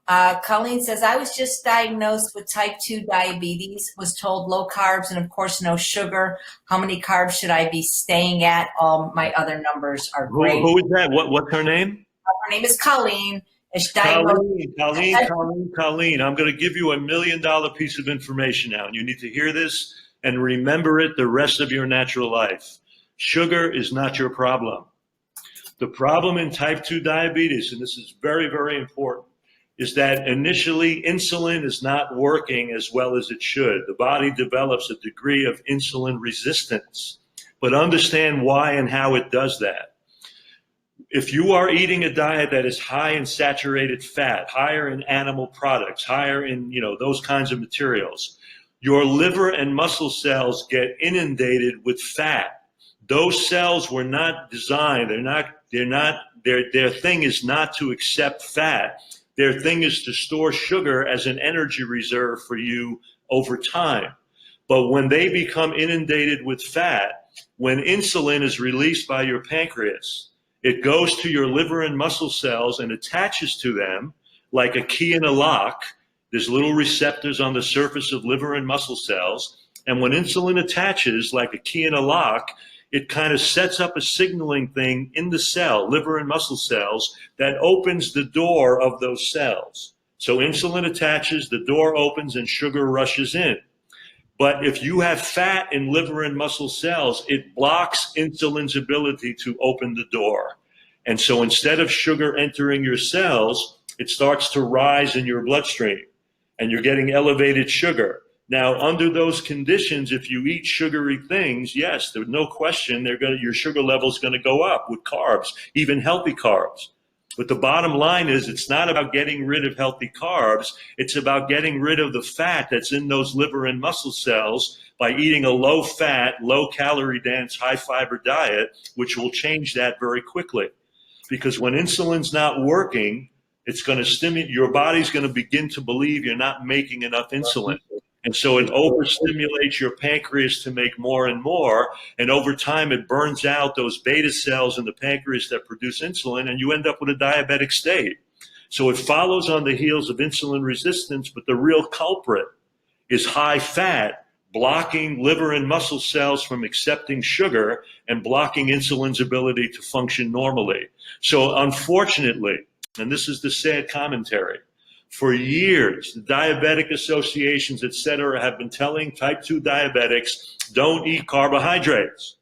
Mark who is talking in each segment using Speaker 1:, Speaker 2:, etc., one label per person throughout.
Speaker 1: Colleen says, I was just diagnosed with type 2 diabetes, was told low carbs and, of course, no sugar. How many carbs should I be staying at? All my other numbers are great.
Speaker 2: Who is that? What's her name?
Speaker 1: Her name is Colleen. Is diagnosed.
Speaker 2: Colleen. I'm going to give you $1 million piece of information now, and you need to hear this and remember it the rest of your natural life. Sugar is not your problem. The problem in type 2 diabetes, and this is very, very important, is that initially insulin is not working as well as it should. The body develops a degree of insulin resistance, but understand why and how it does that. If you are eating a diet that is high in saturated fat, higher in animal products, higher in those kinds of materials, your liver and muscle cells get inundated with fat. Those cells were not designed. Their thing is not to accept fat. Their thing is to store sugar as an energy reserve for you over time. But when they become inundated with fat, when insulin is released by your pancreas, it goes to your liver and muscle cells and attaches to them like a key in a lock. There's little receptors on the surface of liver and muscle cells. And when insulin attaches like a key in a lock, it kind of sets up a signaling thing in the cell, liver and muscle cells, that opens the door of those cells. So insulin attaches, the door opens, and sugar rushes in. But if you have fat in liver and muscle cells, it blocks insulin's ability to open the door. And so instead of sugar entering your cells, it starts to rise in your bloodstream, and you're getting elevated sugar. Now, under those conditions, if you eat sugary things, yes, there's no question your sugar level is going to go up with carbs, even healthy carbs. But the bottom line is it's not about getting rid of healthy carbs. It's about getting rid of the fat that's in those liver and muscle cells by eating a low-fat, low-calorie dense, high-fiber diet, which will change that very quickly. Because when insulin's not working, it's going to stimulate, your body's going to begin to believe you're not making enough insulin. And so it overstimulates your pancreas to make more and more. And over time, it burns out those beta cells in the pancreas that produce insulin, and you end up with a diabetic state. So it follows on the heels of insulin resistance, but the real culprit is high fat, blocking liver and muscle cells from accepting sugar and blocking insulin's ability to function normally. So unfortunately, and this is the sad commentary, for years, the diabetic associations, et cetera, have been telling type 2 diabetics, don't eat carbohydrates.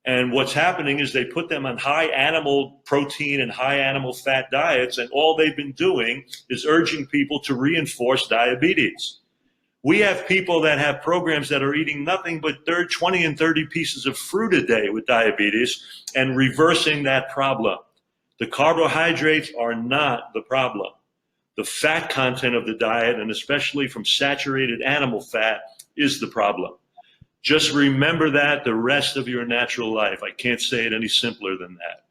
Speaker 2: And what's happening is they put them on high animal protein and high animal fat diets, and all they've been doing is urging people to reinforce diabetes. We have people that have programs that are eating nothing but 20 and 30 pieces of fruit a day with diabetes and reversing that problem. The carbohydrates are not the problem. The fat content of the diet, and especially from saturated animal fat, is the problem. Just remember that the rest of your natural life. I can't say it any simpler than that.